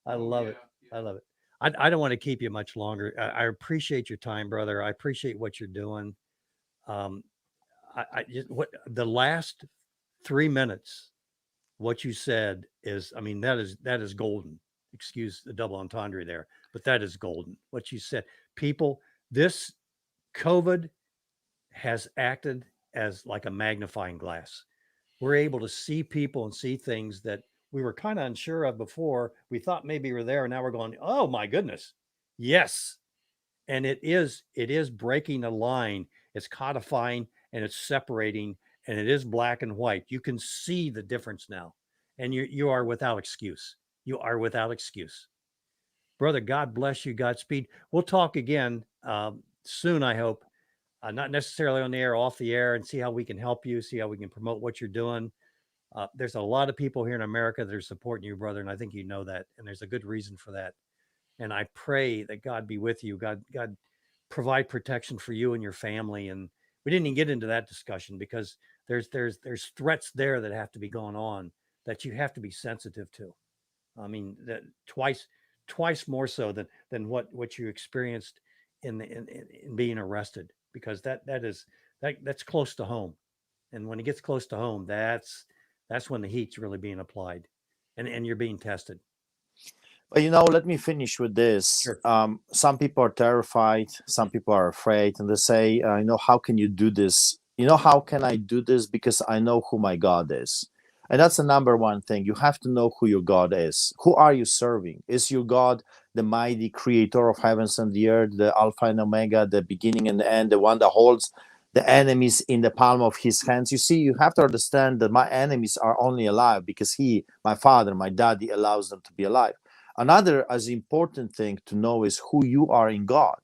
I love it. I love it. I don't want to keep you much longer. I appreciate your time, brother. I appreciate what you're doing. The last 3 minutes, what you said is, that is golden. Excuse the double entendre there, but that is golden. What you said, people, this COVID has acted as like a magnifying glass. We're able to see people and see things that we were kind of unsure of before. We thought maybe we're there, and now we're going, oh my goodness, yes. And it is breaking a line. It's codifying and it's separating, and it is black and white. You can see the difference now, and you are without excuse. You are without excuse. Brother, God bless you. Godspeed. We'll talk again soon, I hope. Not necessarily on the air, off the air, and see how we can help you, see how we can promote what you're doing. There's a lot of people here in America that are supporting you, brother, and I think you know that, and there's a good reason for that. And I pray that God be with you. God provide protection for you and your family. And we didn't even get into that discussion because there's threats there that have to be going on that you have to be sensitive to. I mean, that twice more so than what you experienced in being arrested, because that's close to home. And when it gets close to home, that's when the heat's really being applied, and you're being tested. But let me finish with this. Sure. Some people are terrified, some people are afraid, and they say, how can you do this? How can I do this? Because I know who my God is. And that's the number one thing. You have to know who your God is. Who are you serving? Is your God the mighty creator of heavens and the earth, the Alpha and Omega, the beginning and the end, the one that holds the enemies in the palm of his hands? You see, you have to understand that my enemies are only alive because he, my father, my daddy, allows them to be alive. Another as important thing to know is who you are in God.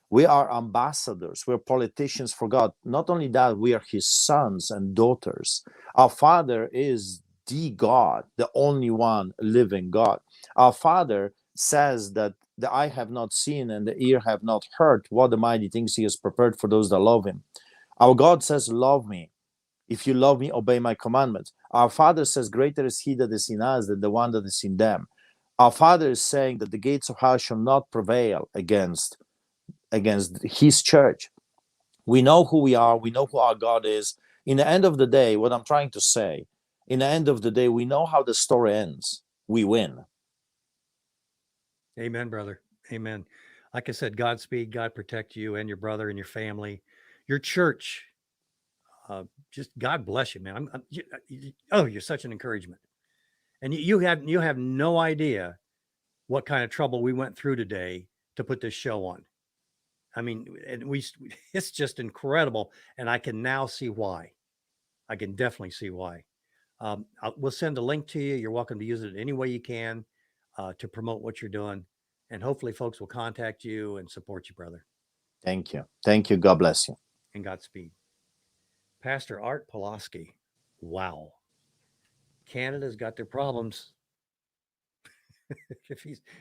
We are ambassadors. We're politicians for God. Not only that, we are his sons and daughters. Our Father is the God, the only one living God. Our Father says that the eye have not seen and the ear have not heard what the mighty things he has prepared for those that love him. Our God says, love me. If you love me, obey my commandments. Our Father says, greater is he that is in us than the one that is in them. Our Father is saying that the gates of hell shall not prevail against his church. We know who we are. We know who our God is. In the end of the day, what I'm trying to say, in the end of the day, we know how the story ends. We win. Amen, brother. Amen. Like I said, Godspeed, God protect you and your brother and your family, your church. Just God bless you, man. You're such an encouragement. And you have no idea what kind of trouble we went through today to put this show on. I mean, and it's just incredible. And I can now see why. I can definitely see why. We'll send a link to you. You're welcome to use it any way you can to promote what you're doing. And hopefully folks will contact you and support you, brother. Thank you. Thank you. God bless you. And Godspeed. Pastor Art Pawlowski. Wow. Canada's got their problems.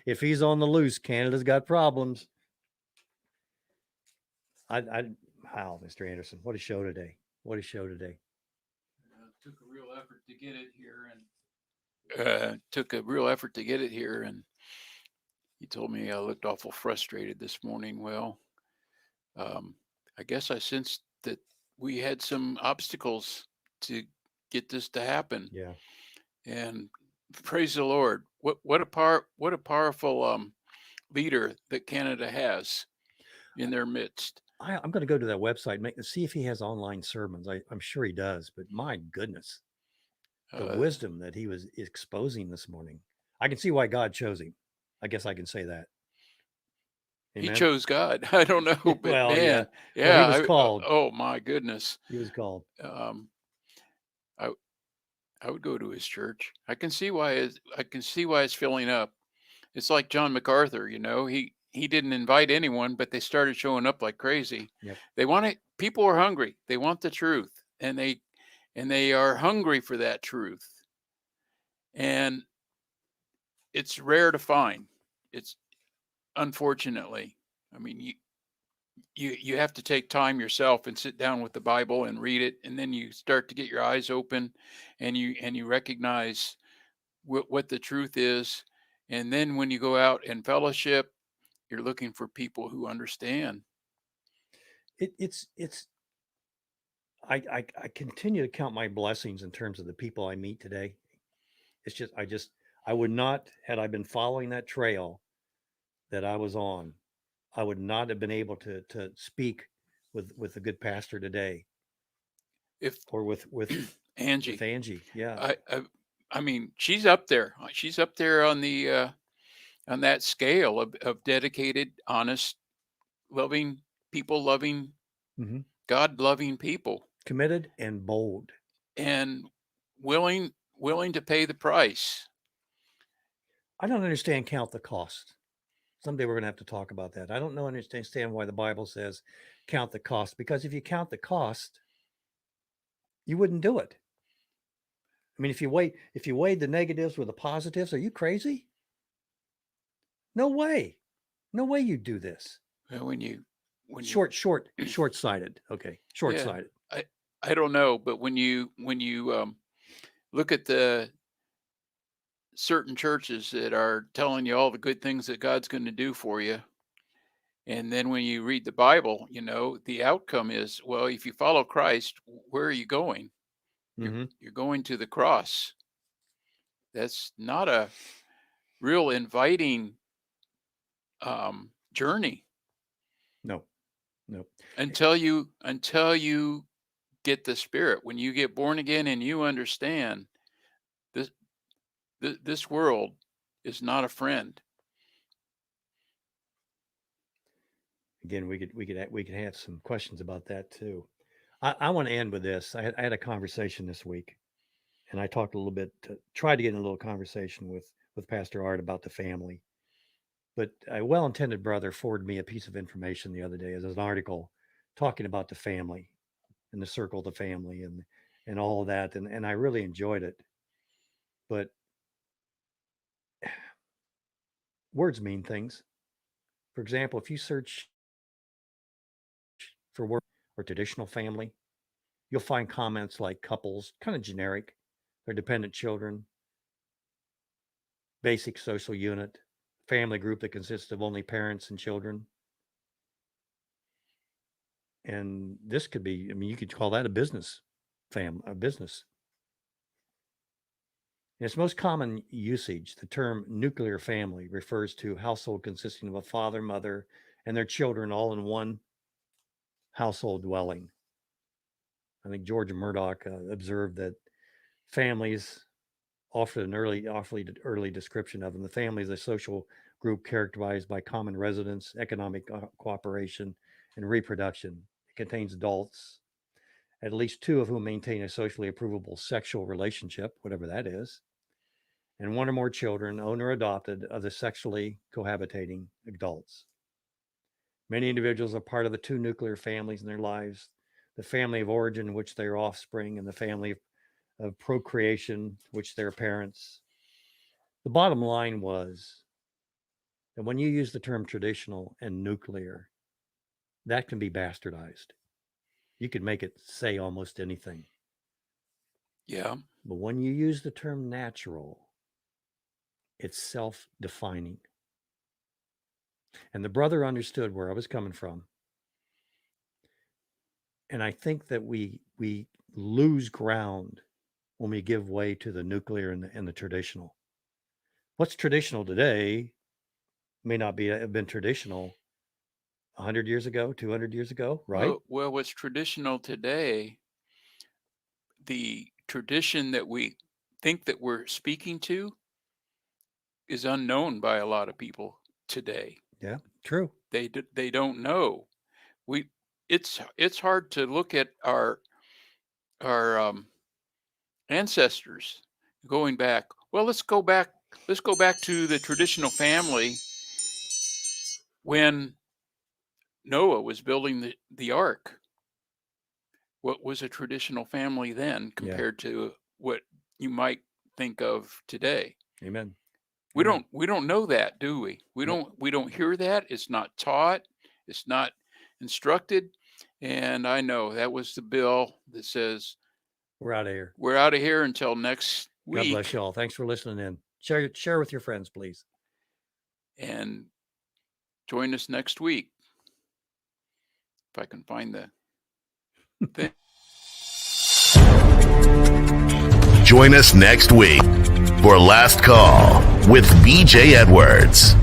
if he's on the loose, Canada's got problems. Wow, Mr. Anderson, what a show today. What a show today. Took a real effort to get it here, and he told me I looked awful frustrated this morning. Well, I guess I sensed that we had some obstacles to get this to happen. Yeah. And praise the Lord. What a powerful leader that Canada has in their midst. I'm going to go to that website and see if he has online sermons. I'm sure he does, but my goodness, the wisdom that he was exposing this morning. I can see why God chose him. I guess I can say that. Amen? He chose God. I don't know, but well, man, yeah, well, he was called. Oh my goodness, he was called. I would go to his church. I can see why it's filling up. It's like John MacArthur, he didn't invite anyone, but they started showing up like crazy. Yep. People are hungry. They want the truth, and they are hungry for that truth. And it's rare to find. It's unfortunately, I mean, you have to take time yourself and sit down with the Bible and read it, and then you start to get your eyes open, and you recognize what the truth is. And then when you go out and fellowship, you're looking for people who understand. I continue to count my blessings in terms of the people I meet today. It's just I would not, had I been following that trail that I was on, I would not have been able to speak with a good pastor today. Or with Angie. With Angie, yeah. I mean, she's up there. She's up there on the on that scale of dedicated, honest, loving people, loving God, loving people, committed and bold, and willing to pay the price. I don't understand count the cost. Someday we're going to have to talk about that. I don't understand why the Bible says count the cost, because if you count the cost, you wouldn't do it. I mean, if you weighed the negatives with the positives, are you crazy? No way. No way you do this. Well, when short-sighted. Okay. Short-sighted. Yeah, I don't know, but when you look at the certain churches that are telling you all the good things that God's going to do for you. And then when you read the Bible, the outcome is, well, if you follow Christ, where are you going? You're going to the cross. That's not a real inviting journey. No. Until you get the Spirit. When you get born again and you understand this world is not a friend. Again, we could have some questions about that too. I want to end with this. I had a conversation this week, and I talked a little bit, tried to get in a little conversation with Pastor Art about the family. But a well-intended brother forwarded me a piece of information the other day as an article talking about the family and the circle of the family and all of that. And I really enjoyed it. But words mean things. For example, if you search for word or traditional family, you'll find comments like couples, kind of generic, their dependent children, basic social unit, family group that consists of only parents and children. And this could be, you could call that a business business. In its most common usage, the term nuclear family refers to a household consisting of a father, mother, and their children all in one household dwelling. I think George Murdoch observed that families offered an early description of them. The family is a social group characterized by common residence, economic cooperation, and reproduction. It contains adults, at least two of whom maintain a socially approvable sexual relationship, whatever that is, and one or more children, owned or adopted, of the sexually cohabitating adults. Many individuals are part of the two nuclear families in their lives: the family of origin, in which they are offspring, and the family of procreation, which they're parents. The bottom line was that when you use the term traditional and nuclear, that can be bastardized. You can make it say almost anything. Yeah. But when you use the term natural, it's self-defining. And the brother understood where I was coming from. And I think that we lose ground when we give way to the nuclear and the traditional. What's traditional today may not have been traditional 100 years ago, 200 years ago, right? Well, what's traditional today, the tradition that we think that we're speaking to, is unknown by a lot of people today. Yeah, true. They don't know. It's hard to look at our ancestors going back. Well, let's go back to the traditional family when Noah was building the ark. What was a traditional family then compared to what you might think of today? Amen. We don't know that, do we? We don't hear that. It's not taught. It's not instructed. And I know that was the bill that says we're out of here. We're out of here until next week. God bless you all. Thanks for listening in. Share with your friends, please. And join us next week. If I can find the thing. Join us next week for Last Call with BJ Edwards.